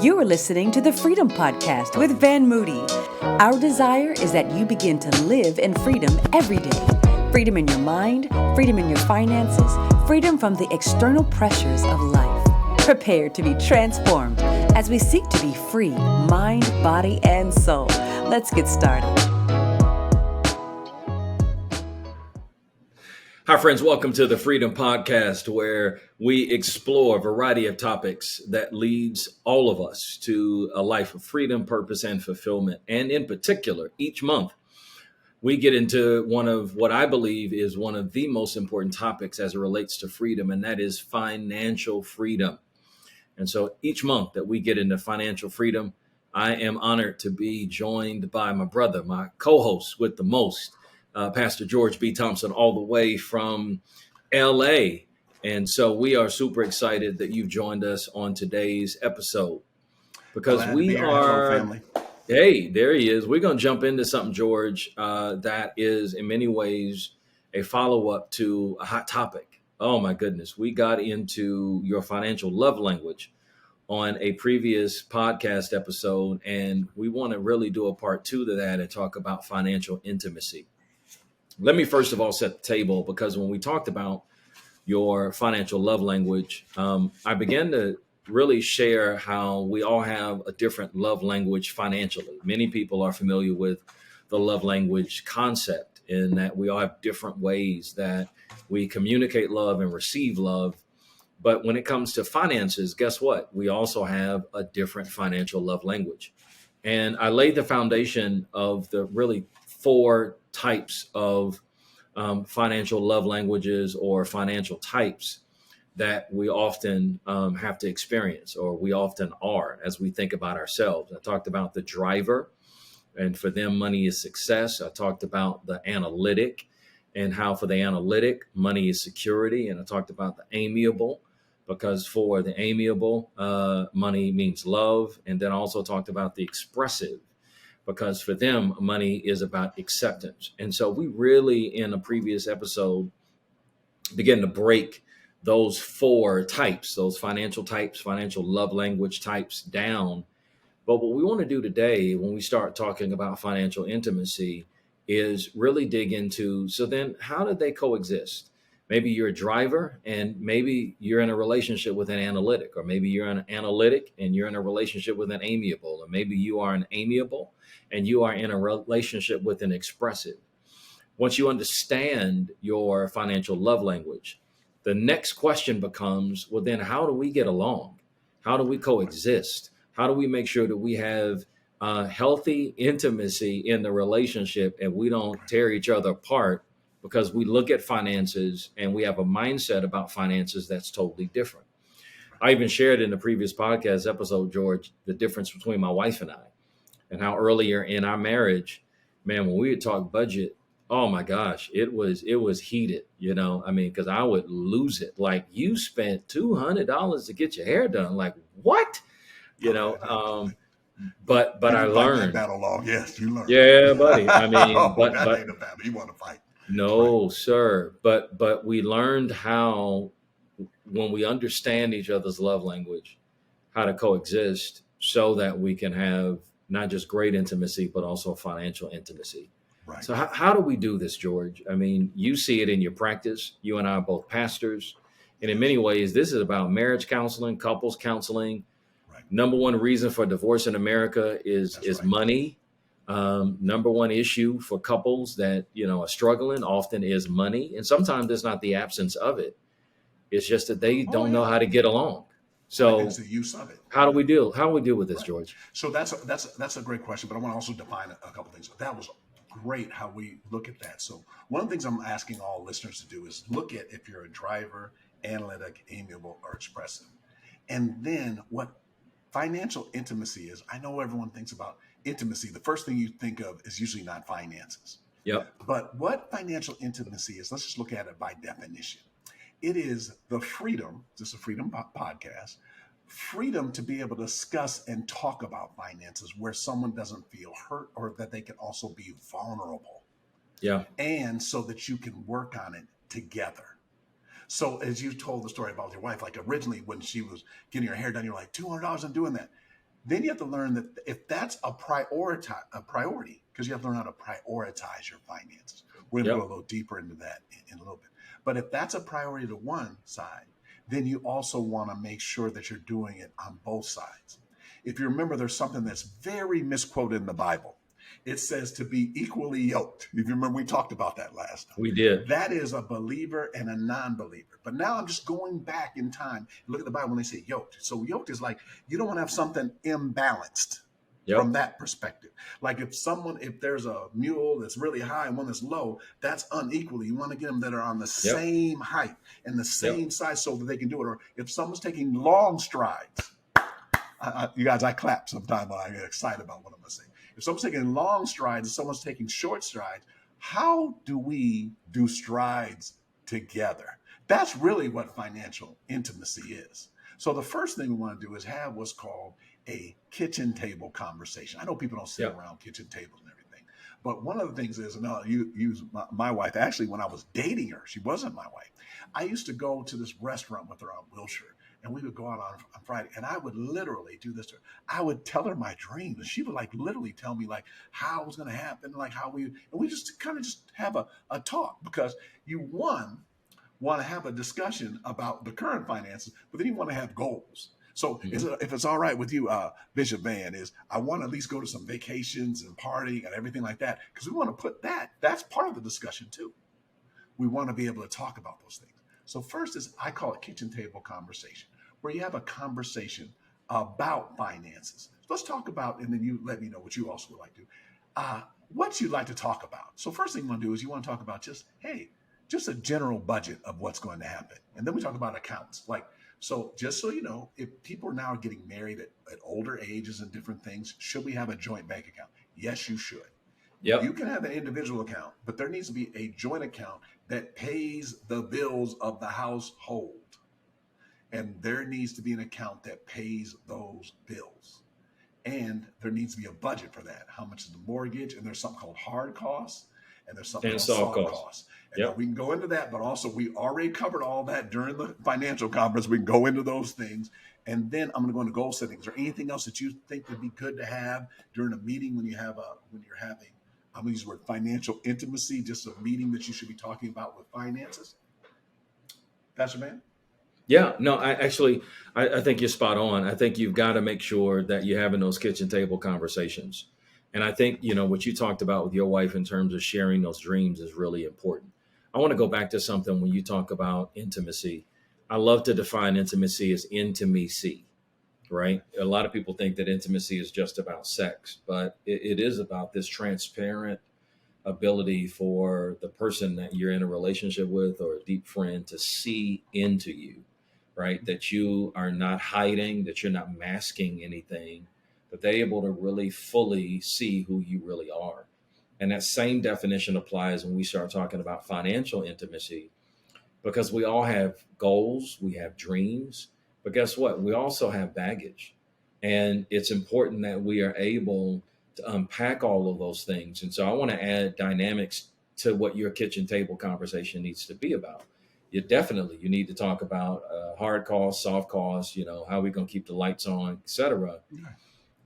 You are listening to the Freedom Podcast with Van Moody. Our desire is that you begin to live in freedom every day. Freedom in your mind, freedom in your finances, freedom from the external pressures of life. Prepare to be transformed as we seek to be free, mind, body, and soul. Let's get started. Hi, friends. Welcome to the Freedom Podcast, where we explore a variety of topics that leads all of us to a life of freedom, purpose, and fulfillment. And in particular, each month, we get into one of what I believe is one of the most important topics as it relates to freedom, and that is financial freedom. And so each month that we get into financial freedom, I am honored to be joined by my brother, my co-host with the most, Pastor George B. Thompson, all the way from LA. And so we are super excited that you've joined us on today's episode because we are, hello, family. Hey, there he is. We're going to jump into something, George, that is in many ways a follow-up to a hot topic. Oh my goodness. We got into your financial love language on a previous podcast episode, and we want to really do a part two to that and talk about financial intimacy. Let me first of all set the table, because when we talked about your financial love language, I began to really share how we all have a different love language financially. Many people are familiar with the love language concept in that we all have different ways that we communicate love and receive love. But when it comes to finances, guess what? We also have a different financial love language. And I laid the foundation of the really four types of financial love languages or financial types that we often have to experience, or we often are as we think about ourselves. I talked about the driver, and for them, money is success. I talked about the analytic, and how for the analytic, money is security. And I talked about the amiable, because for the amiable, money means love. And then I also talked about the expressive, because for them, money is about acceptance. And so we really, in a previous episode, began to break those four types, those financial types, financial love language types down. But what we want to do today, when we start talking about financial intimacy, is really dig into, so then how do they coexist? Maybe you're a driver and maybe you're in a relationship with an analytic, or maybe you're an analytic and you're in a relationship with an amiable, or maybe you are an amiable and you are in a relationship with an expressive. Once you understand your financial love language, the next question becomes, well, then how do we get along? How do we coexist? How do we make sure that we have healthy intimacy in the relationship and we don't tear each other apart because we look at finances and we have a mindset about finances that's totally different? I even shared in the previous podcast episode, George, the difference between my wife and I, and how earlier in our marriage, man, when we would talk budget, oh my gosh, it was heated, because I would lose it. Like, you spent $200 to get your hair done. Like, what? But I learned. Battle log. Yes, you learned. Yeah, buddy. I mean, that ain't a battle. You want to fight? No, sir. But we learned how, when we understand each other's love language, how to coexist so that we can have not just great intimacy, but also financial intimacy. Right. So how do we do this, George? I mean, you see it in your practice. You and I are both pastors. And in many ways, this is about marriage counseling, couples counseling. Right. Number one reason for divorce in America is right. money. Number one issue for couples that, are struggling often is money. And sometimes it's not the absence of it. It's just that they don't know how to get along. So it's the use of it. How do we deal with this, right, George? So that's a great question, but I want to also define a couple things. That was great how we look at that. So one of the things I'm asking all listeners to do is look at if you're a driver, analytic, amiable, or expressive. And then what financial intimacy is. I know everyone thinks about intimacy. The first thing you think of is usually not finances. Yep. But what financial intimacy is, let's just look at it by definition. It is the freedom, this is a freedom podcast, freedom to be able to discuss and talk about finances where someone doesn't feel hurt, or that they can also be vulnerable. Yeah. And so that you can work on it together. So as you told the story about your wife, like originally when she was getting her hair done, you're like, $200 on doing that. Then you have to learn that if that's a priority, because you have to learn how to prioritize your finances. We're going to go a little deeper into that in a little bit. But if that's a priority to one side, then you also want to make sure that you're doing it on both sides. If you remember, there's something that's very misquoted in the Bible. It says to be equally yoked. If you remember, we talked about that last time. We did. That is a believer and a non-believer. But now I'm just going back in time and look at the Bible when they say yoked. So yoked is like, you don't want to have something imbalanced from that perspective. Like if there's a mule that's really high and one that's low, that's unequally. You want to get them that are on the same height and the same size so that they can do it. Or if someone's taking long strides, you guys, I clap sometime when I get excited about what I'm going to say. If someone's taking long strides and someone's taking short strides, how do we do strides together? That's really what financial intimacy is. So the first thing we want to do is have what's called a kitchen table conversation. I know people don't sit around kitchen tables and everything, but one of the things is, and I'll use my wife. Actually, when I was dating her, she wasn't my wife. I used to go to this restaurant with her on Wilshire. And we would go out on Friday, and I would literally do this to her. I would tell her my dreams, and she would like literally tell me like how it was going to happen, like and we just kind of just have a talk, because you want to have a discussion about the current finances, but then you want to have goals. So if it's all right with you, Bishop Van, I want to at least go to some vacations and partying and everything like that, because we want to put that's part of the discussion too. We want to be able to talk about those things. So first is, I call it kitchen table conversation, where you have a conversation about finances. So let's talk about, and then you let me know what you also would like to, what you'd like to talk about. So first thing you want to do is you want to talk about just a general budget of what's going to happen. And then we talk about accounts. So just so you know, if people are now getting married at older ages and different things, should we have a joint bank account? Yes, you should. Yep. You can have an individual account, but there needs to be a joint account that pays the bills of the household. And there needs to be an account that pays those bills. And there needs to be a budget for that. How much is the mortgage? And there's something called hard costs, and there's something called soft costs. And we can go into that, but also we already covered all that during the financial conference. We can go into those things. And then I'm going to go into goal setting. Is there anything else that you think would be good to have during a meeting when you're having, I'm going to use the word financial intimacy, just a meeting that you should be talking about with finances? Pastor Man? Yeah, no, I think you're spot on. I think you've got to make sure that you're having those kitchen table conversations. And I think, what you talked about with your wife in terms of sharing those dreams is really important. I want to go back to something when you talk about intimacy. I love to define intimacy as intimacy, right? A lot of people think that intimacy is just about sex, but it is about this transparent ability for the person that you're in a relationship with or a deep friend to see into you, right? That you are not hiding, that you're not masking anything, that they're able to really fully see who you really are. And that same definition applies when we start talking about financial intimacy, because we all have goals, we have dreams, but guess what? We also have baggage. And it's important that we are able to unpack all of those things. And so I want to add dynamics to what your kitchen table conversation needs to be about. You need to talk about hard costs, soft costs, how we going to keep the lights on, et cetera. Yeah.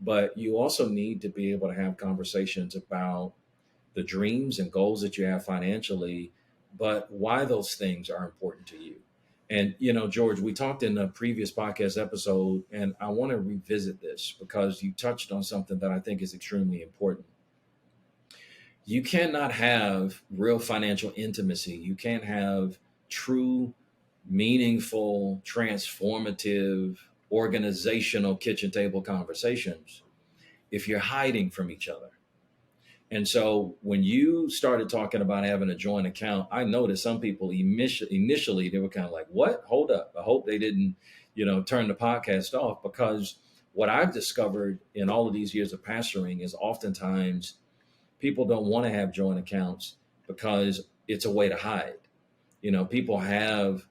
But you also need to be able to have conversations about the dreams and goals that you have financially, but why those things are important to you. And, George, we talked in a previous podcast episode, and I want to revisit this because you touched on something that I think is extremely important. You cannot have real financial intimacy. You can't have true, meaningful, transformative, organizational kitchen table conversations if you're hiding from each other. And so when you started talking about having a joint account, I noticed some people initially, they were kind of like, what? Hold up. I hope they didn't, turn the podcast off, because what I've discovered in all of these years of pastoring is oftentimes people don't want to have joint accounts because it's a way to hide. People have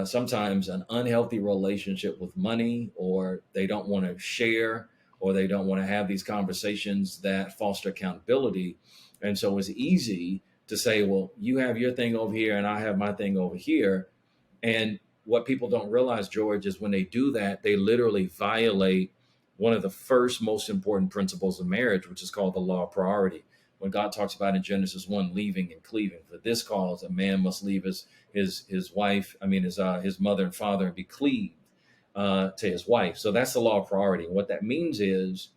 sometimes an unhealthy relationship with money, or they don't want to share, or they don't want to have these conversations that foster accountability. And so it's easy to say, well, you have your thing over here and I have my thing over here. And what people don't realize, George, is when they do that, they literally violate one of the first most important principles of marriage, which is called the law of priority. When God talks about in Genesis 1, leaving and cleaving, for this cause a man must leave his wife, his mother and father, and be cleaved to his wife. So that's the law of priority. And what that means is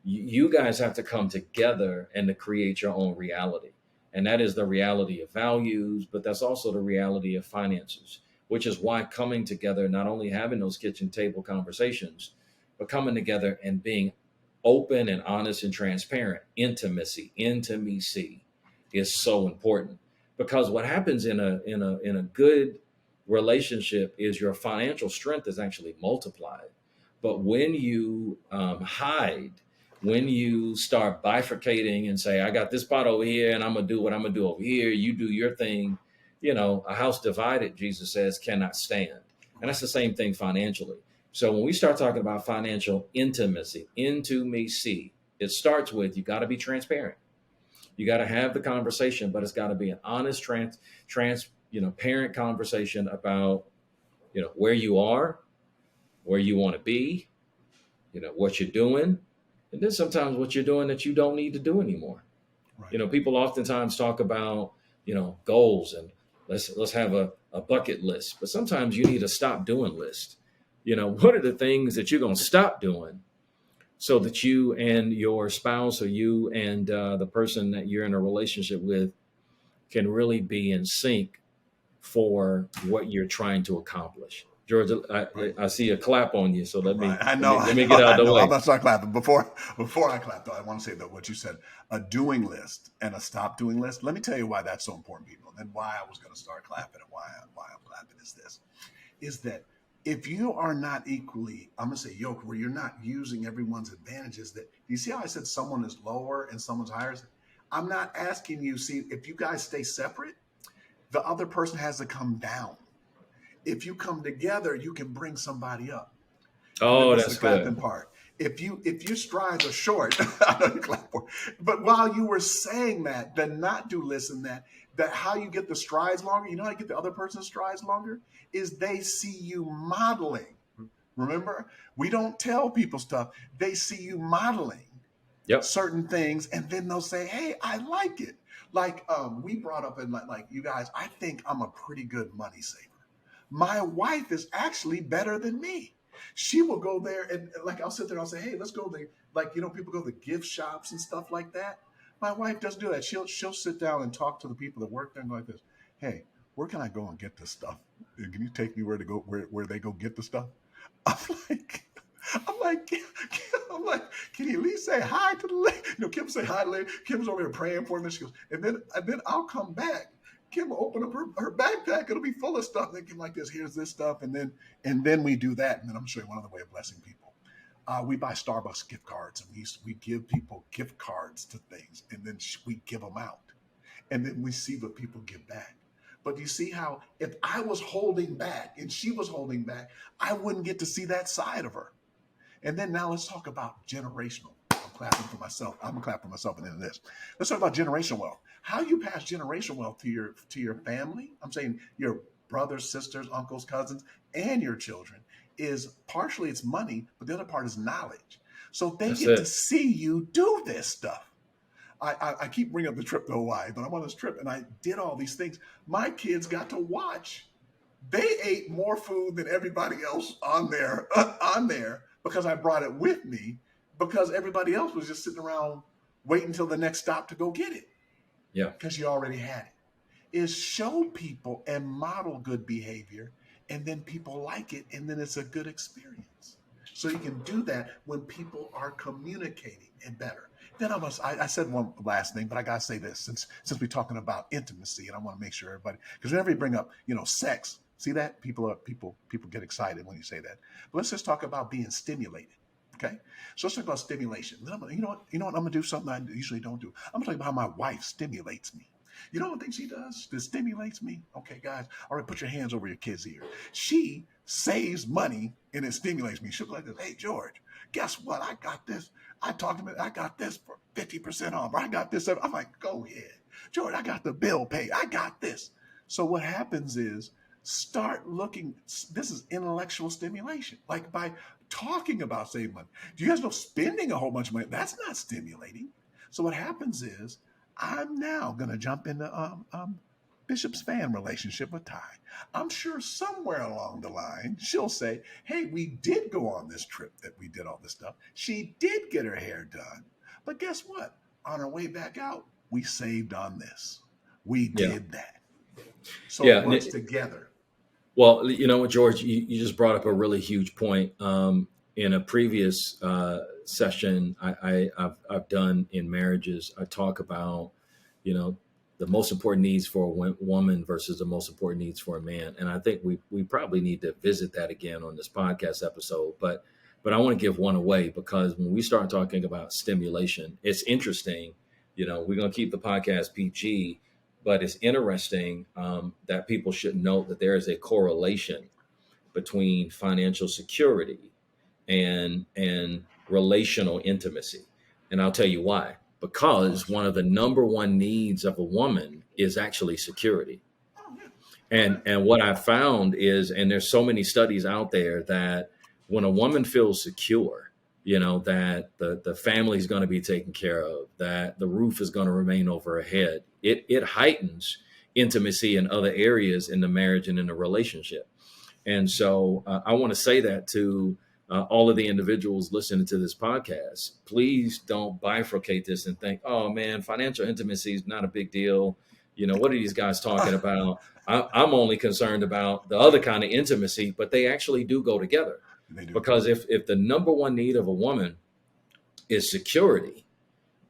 you guys have to come together and to create your own reality. And that is the reality of values, but that's also the reality of finances, which is why coming together, not only having those kitchen table conversations, but coming together and being open and honest and transparent. Intimacy is so important, because what happens in a good relationship is your financial strength is actually multiplied. But when you hide, when you start bifurcating and say, I got this pot over here and I'm gonna do what I'm gonna do over here, you do your thing, a house divided, Jesus says, cannot stand. And that's the same thing financially. So when we start talking about financial intimacy, it starts with, you got to be transparent. You got to have the conversation, but it's got to be an honest, parent conversation about, where you are, where you want to be, what you're doing, and then sometimes what you're doing that you don't need to do anymore. Right. People oftentimes talk about, goals, and let's have a bucket list, but sometimes you need to stop doing lists. What are the things that you're going to stop doing so that you and your spouse, or you and the person that you're in a relationship with, can really be in sync for what you're trying to accomplish? George, I see a clap on you, so let me get out of the way. I'm going to start clapping. Before I clap, though, I want to say that what you said, a doing list and a stop doing list. Let me tell you why that's so important, people, and then why I was going to start clapping, and why I'm clapping is that if you are not equally, I'm going to say yoked, where you're not using everyone's advantages, that you see how I said someone is lower and someone's higher? I'm not asking you, see, if you guys stay separate, the other person has to come down. If you come together, you can bring somebody up. Oh, that's the clapping part. If you strides are short, I know you clap for it. But while you were saying that, then not do listen that how you get the strides longer, how you get the other person's strides longer, is they see you modeling. Remember, we don't tell people stuff. They see you modeling certain things, and then they'll say, hey, I like it. Like we brought up in like you guys, I think I'm a pretty good money saver. My wife is actually better than me. She will go there and like I'll sit there and I'll say, hey, let's go there. Like, people go to gift shops and stuff like that. My wife doesn't do that. She'll sit down and talk to the people that work there and go like this. Hey, where can I go and get this stuff? Can you take me where where they go get the stuff? I'm like, can you at least say hi to the lady? Kim say hi to the lady. Kim's over here praying for me. She goes, and then I'll come back. Kim will open up her backpack. It'll be full of stuff. Then Kim like this. Here's this stuff, and then we do that. And then I'm gonna show you one other way of blessing people. We buy Starbucks gift cards, and we give people gift cards to things, and then we give them out, and then we see what people give back. But you see how if I was holding back and she was holding back, I wouldn't get to see that side of her. And then now let's talk about generational. I'm clapping for myself. I'm clapping for myself and then this. Let's talk about generational wealth. How you pass generational wealth to your family, I'm saying your brothers, sisters, uncles, cousins, and your children, is partially it's money, but the other part is knowledge. So they get to see you do this stuff. I keep bringing up the trip to Hawaii, but I'm on this trip and I did all these things. My kids got to watch. They ate more food than everybody else on there because I brought it with me, because everybody else was just sitting around waiting until the next stop to go get it. Yeah. Because you already had it. Is show people and model good behavior, and then people like it, and then it's a good experience. So you can do that when people are communicating and better. Then I said one last thing, but I gotta say this since we're talking about intimacy, and I want to make sure everybody, because whenever you bring up sex, see that people get excited when you say that. But let's just talk about being stimulated. Okay, so let's talk about stimulation. You know what? I'm gonna do something I usually don't do. I'm gonna talk about how my wife stimulates me. You know what thing she does that stimulates me? Okay, guys, all right, put your hands over your kids' ear. She saves money and it stimulates me. She'll be like this, hey, George, guess what? I got this. I talked to him, I got this for 50% off. Or I got this. I'm like, go ahead. George, I got the bill paid. I got this. So what happens is Start looking. This is intellectual stimulation. Like by talking about saving money. Do you guys know spending a whole bunch of money? That's not stimulating. So what happens is I'm now going to jump into Bishop's fan relationship with Ty. I'm sure somewhere along the line she'll say, "Hey, we did go on this trip that we did all this stuff. She did get her hair done, but guess what? On our way back out, we saved on this. We Yeah. did that." So Yeah. it works together. Well, you know what, George, you just brought up a really huge point. In a previous session I've done in marriages, I talk about, you know, the most important needs for a woman versus the most important needs for a man. And I think we probably need to visit that again on this podcast episode. But I want to give one away, because when we start talking about stimulation, it's interesting. You know, we're going to keep the podcast PG, but it's interesting that people should note that there is a correlation between financial security and relational intimacy. And I'll tell you why. Because one of the number one needs of a woman is actually security. And what I found is, and there's so many studies out there, that when a woman feels secure, you know, that the family is going to be taken care of, that the roof is going to remain over her head, it heightens intimacy in other areas in the marriage and in the relationship. And so I want to say that to all of the individuals listening to this podcast. Please don't bifurcate this and think, oh man, financial intimacy is not a big deal. You know, what are these guys talking about? I'm only concerned about the other kind of intimacy, but they actually do go together. Because if the number one need of a woman is security,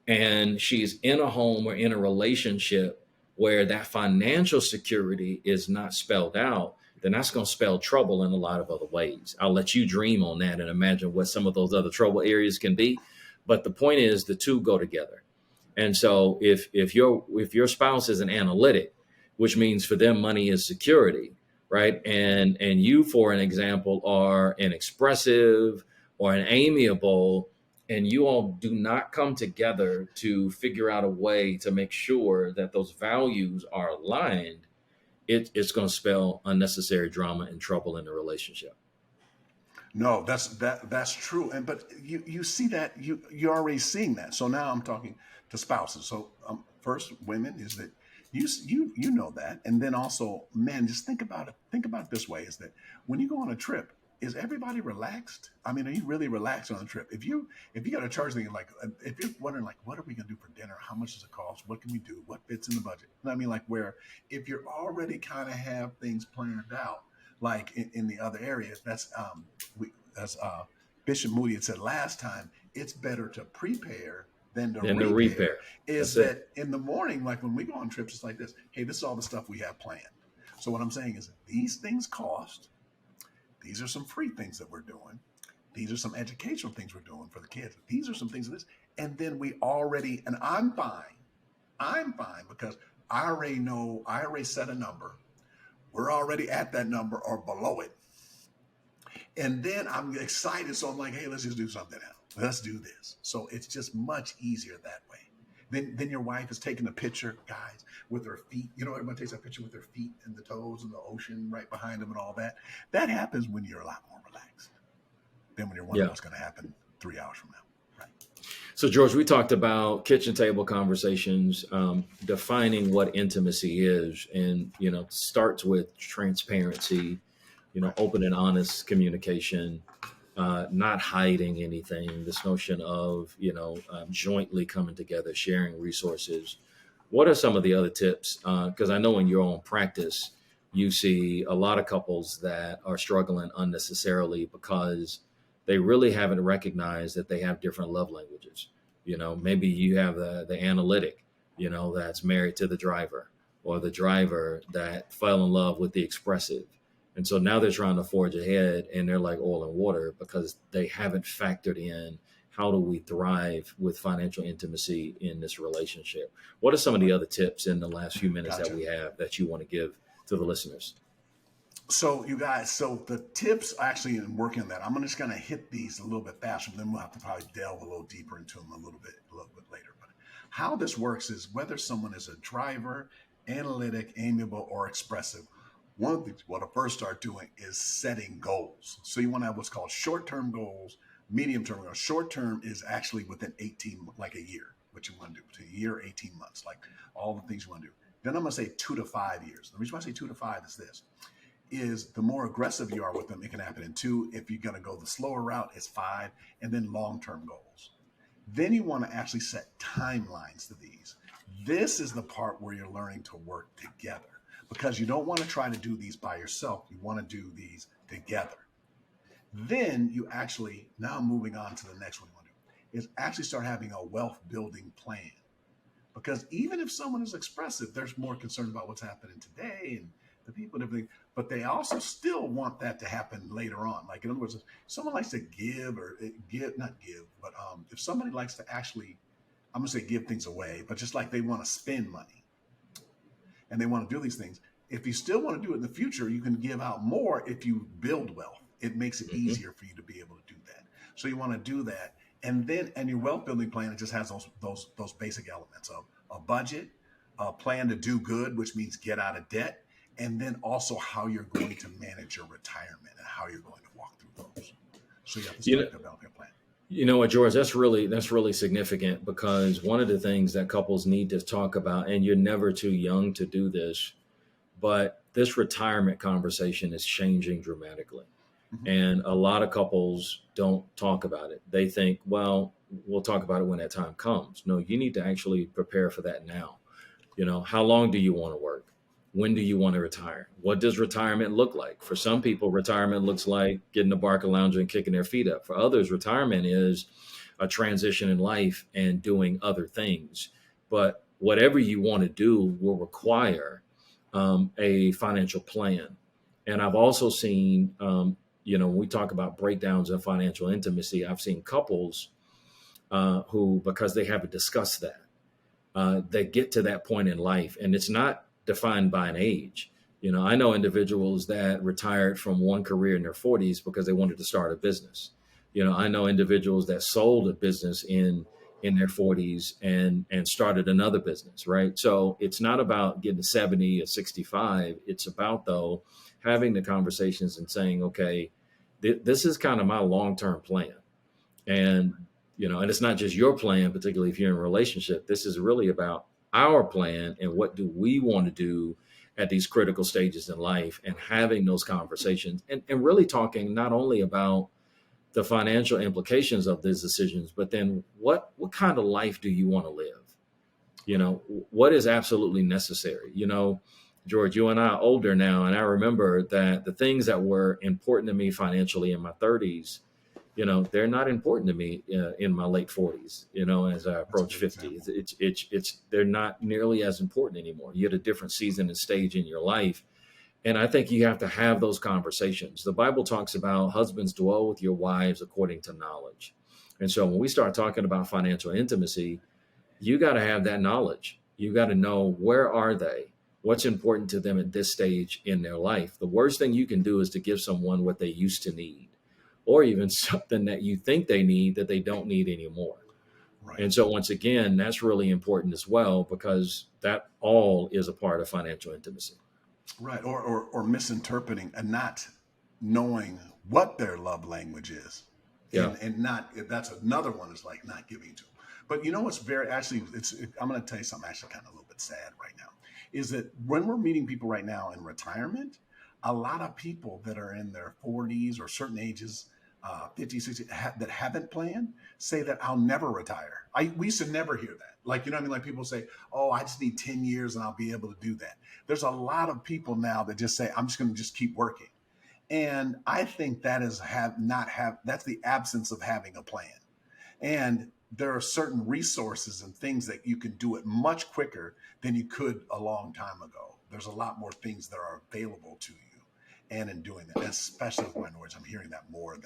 and she's in a home or in a relationship where that financial security is not spelled out, then that's going to spell trouble in a lot of other ways. I'll let you dream on that and imagine what some of those other trouble areas can be. But the point is, the two go together. And so if your spouse is an analytic, which means for them money is security, right? And you, for an example, are an expressive or an amiable, and you all do not come together to figure out a way to make sure that those values are aligned, it's going to spell unnecessary drama and trouble in the relationship. No, that's true. And but you see that you're already seeing that. So now I'm talking to spouses. So first, women, is that you know that, and then also men. Just think about it. Think about it this way: is that when you go on a trip, is everybody relaxed? I mean, are you really relaxed on a trip? If you got to charge things, like, if you're wondering like, what are we gonna do for dinner? How much does it cost? What can we do? What fits in the budget? You know what I mean, like, where if you're already kind of have things planned out, like in the other areas, that's as Bishop Moody had said last time, it's better to prepare than to repair. Is That's that it. In the morning, like when we go on trips, it's like this: hey, this is all the stuff we have planned. So what I'm saying is, these things cost. These are some free things that we're doing. These are some educational things we're doing for the kids. These are some things of this. And then we already, and I'm fine. I'm fine because I already know, I already set a number. We're already at that number or below it. And then I'm excited. So I'm like, hey, let's just do something else. Let's do this. So it's just much easier that way. Then your wife is taking a picture, guys, with her feet. You know, everybody takes a picture with their feet and the toes and the ocean right behind them and all that. That happens when you're a lot more relaxed than when you're wondering what's going to happen 3 hours from now. Right. So, George, we talked about kitchen table conversations, defining what intimacy is, and, you know, starts with transparency, you know, open and honest communication, not hiding anything, this notion of, you know, jointly coming together, sharing resources. What are some of the other tips? Because I know in your own practice, you see a lot of couples that are struggling unnecessarily because they really haven't recognized that they have different love languages. You know, maybe you have the analytic, you know, that's married to the driver, or the driver that fell in love with the expressive. And so now they're trying to forge ahead, and they're like oil and water because they haven't factored in, how do we thrive with financial intimacy in this relationship? What are some of the other tips in the last few minutes that we have that you want to give to the listeners? So you guys, so the tips actually in working on that, I'm just going to hit these a little bit faster, then we'll have to probably delve a little deeper into them a little bit later. But how this works is whether someone is a driver, analytic, amiable, or expressive, One of the things you want to first start doing is setting goals. So you want to have what's called short-term goals, medium-term goals. Short-term is actually within 18, like a year, what you want to do, between a year, 18 months, like all the things you want to do. Then I'm going to say 2 to 5 years. The reason why I say 2 to 5 is this, is the more aggressive you are with them, it can happen in 2. If you're going to go the slower route, it's 5, and then long-term goals. Then you want to actually set timelines to these. This is the part where you're learning to work together, because you don't want to try to do these by yourself. You want to do these together. Then you actually, now moving on to the next one you want to do, is actually start having a wealth building plan. Because even if someone is expressive, there's more concern about what's happening today and the people and everything, but they also still want that to happen later on. Like, in other words, if someone likes to give or give, not give, but if somebody likes to actually, I'm going to say give things away, but just like they want to spend money and they want to do these things, if you still want to do it in the future, you can give out more if you build wealth. It makes it easier for you to be able to do that. So you want to do that. And then, and your wealth building plan, it just has those basic elements of a budget, a plan to do good, which means get out of debt, and then also how you're going to manage your retirement and how you're going to walk through those. So you have to start developing a plan. You know what, George, that's really significant, because one of the things that couples need to talk about, and you're never too young to do this, but this retirement conversation is changing dramatically. Mm-hmm. And a lot of couples don't talk about it. They think, well, we'll talk about it when that time comes. No, you need to actually prepare for that now. You know, how long do you want to work? When do you want to retire? What does retirement look like? For some people, retirement looks like getting a Barca lounger and kicking their feet up. For others, retirement is a transition in life and doing other things. But whatever you want to do will require a financial plan. And I've also seen, when we talk about breakdowns of financial intimacy, I've seen couples who, because they haven't discussed that, they get to that point in life, and it's not defined by an age. You know, I know individuals that retired from one career in their 40s because they wanted to start a business. You know, I know individuals that sold a business in their 40s and started another business, right? So it's not about getting to 70 or 65. It's about, though, having the conversations and saying, okay, this is kind of my long-term plan. And, and it's not just your plan, particularly if you're in a relationship. This is really about our plan and what do we want to do at these critical stages in life, and having those conversations and really talking not only about the financial implications of these decisions, but then what kind of life do you want to live? What is absolutely necessary? George, you and I are older now, and I remember that the things that were important to me financially in my 30s, they're not important to me in my late 40s, as I approach 50. It's they're not nearly as important anymore. You're at a different season and stage in your life. And I think you have to have those conversations. The Bible talks about husbands dwell with your wives according to knowledge. And so when we start talking about financial intimacy, you got to have that knowledge. You got to know, where are they? What's important to them at this stage in their life? The worst thing you can do is to give someone what they used to need, or even something that you think they need that they don't need anymore. Right. And so once again, that's really important as well, because that all is a part of financial intimacy. Right. Or misinterpreting and not knowing what their love language is. Yeah. And not, that's another one, is like not giving to them. But what's I'm going to tell you something actually kind of a little bit sad right now, is that when we're meeting people right now in retirement, a lot of people that are in their 40s or certain ages, 50, 60, that haven't planned, say that I'll never retire. We used to never hear that. Like, like people say, oh, I just need 10 years and I'll be able to do that. There's a lot of people now that just say, I'm just going to just keep working. And I think that is that's the absence of having a plan. And there are certain resources and things that you can do it much quicker than you could a long time ago. There's a lot more things that are available to you. And in doing that, especially with minorities, I'm hearing that more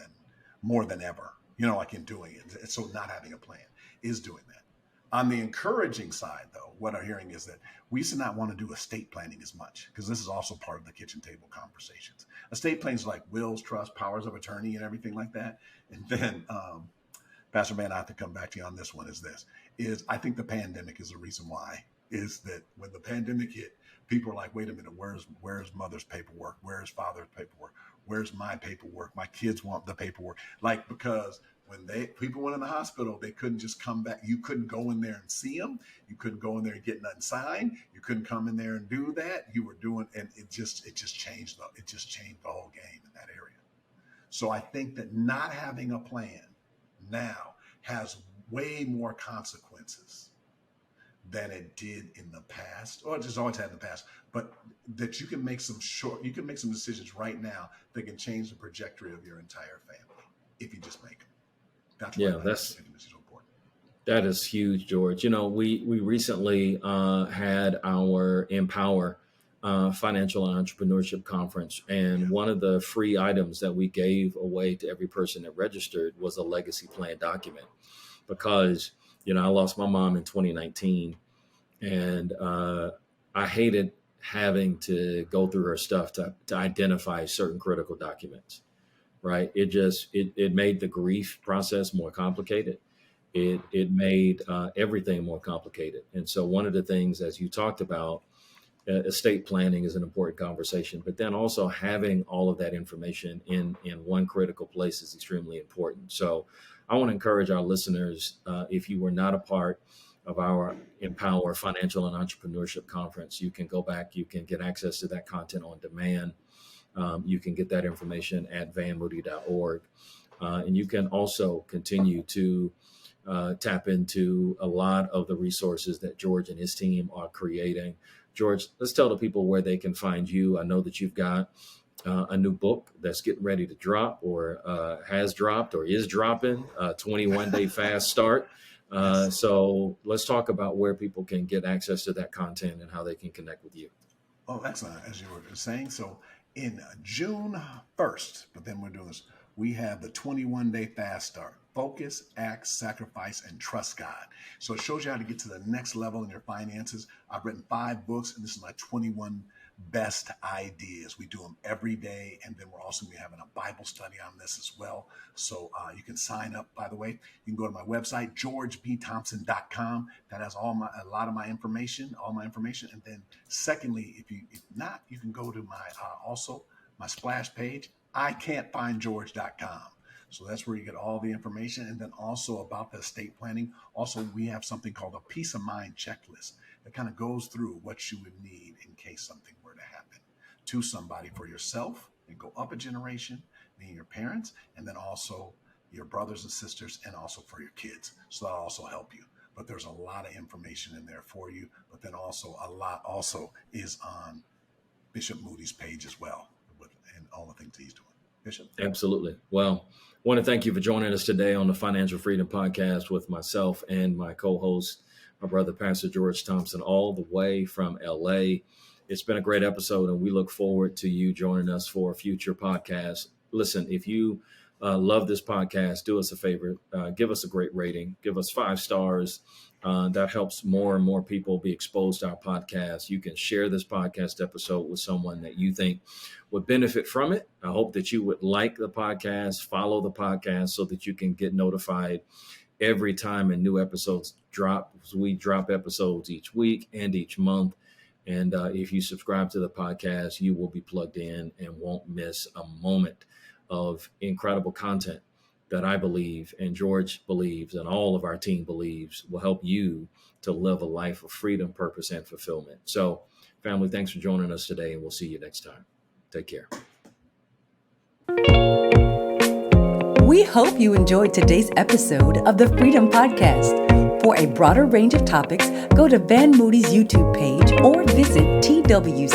than ever, like in doing it. So not having a plan is doing that. On the encouraging side, though, what I'm hearing is that we used to not want to do estate planning as much, because this is also part of the kitchen table conversations. Estate plans like wills, trust, powers of attorney, and everything like that. And then, Pastor Man, I have to come back to you on this one, is I think the pandemic is the reason why is that when the pandemic hit, people are like, wait a minute, where's mother's paperwork? Where's father's paperwork? Where's my paperwork? My kids want the paperwork. Like, because when people went in the hospital, they couldn't just come back. You couldn't go in there and see them. You couldn't go in there and get nothing signed. You couldn't come in there and do that. You were doing, and it just changed the whole game in that area. So I think that not having a plan now has way more consequences than it did in the past, or just always had in the past, but that you can make some decisions right now that can change the trajectory of your entire family if you just make them. That's why intimacy is so important. That is huge, George. We recently had our Empower Financial and Entrepreneurship Conference, and one of the free items that we gave away to every person that registered was a legacy plan document, because I lost my mom in 2019, and I hated having to go through her stuff to identify certain critical documents. Right? It made the grief process more complicated. It made everything more complicated. And so one of the things, as you talked about, estate planning is an important conversation, but then also having all of that information in one critical place is extremely important. So I want to encourage our listeners, if you were not a part of our Empower Financial and Entrepreneurship Conference, you can go back, you can get access to that content on demand. You can get that information at vanmoody.org. And you can also continue to tap into a lot of the resources that George and his team are creating. George, let's tell the people where they can find you. I know that you've got a new book that's getting ready to drop, or has dropped, or is dropping, 21-day fast start. So let's talk about where people can get access to that content and how they can connect with you. Oh, excellent. As you were saying, so in June 1st, but then we're doing this, we have the 21-day fast start. Focus, act, sacrifice, and trust God. So it shows you how to get to the next level in your finances. I've written 5 books, and this is my 21 best ideas. We do them every day, and then we're also going to be having a Bible study on this as well. So you can sign up, by the way. You can go to my website, georgebthompson.com. That has a lot of my information, And then secondly, if not, you can go to my splash page, ican'tfindgeorge.com. So that's where you get all the information. And then also about the estate planning. Also, we have something called a peace of mind checklist that kind of goes through what you would need in case something were to happen to somebody, for yourself, and go up a generation, meaning your parents, and then also your brothers and sisters, and also for your kids. So that'll also help you. But there's a lot of information in there for you. But then also a lot also is on Bishop Moody's page as well, and all the things he's doing. Bishop? Absolutely. Well, I want to thank you for joining us today on the Financial Freedom Podcast with myself and my co-host, my brother, Pastor George Thompson, all the way from LA. It's been a great episode, and we look forward to you joining us for future podcasts. Listen, if you love this podcast, do us a favor, give us a great rating, give us 5 stars. That helps more and more people be exposed to our podcast. You can share this podcast episode with someone that you think would benefit from it. I hope that you would like the podcast, follow the podcast, so that you can get notified every time a new episodes drop. We drop episodes each week and each month. And if you subscribe to the podcast, you will be plugged in and won't miss a moment of incredible content that I believe, and George believes, and all of our team believes will help you to live a life of freedom, purpose, and fulfillment. So, family, thanks for joining us today, and we'll see you next time. Take care. We hope you enjoyed today's episode of the Freedom Podcast. For a broader range of topics, go to Van Moody's YouTube page or visit twccc.org.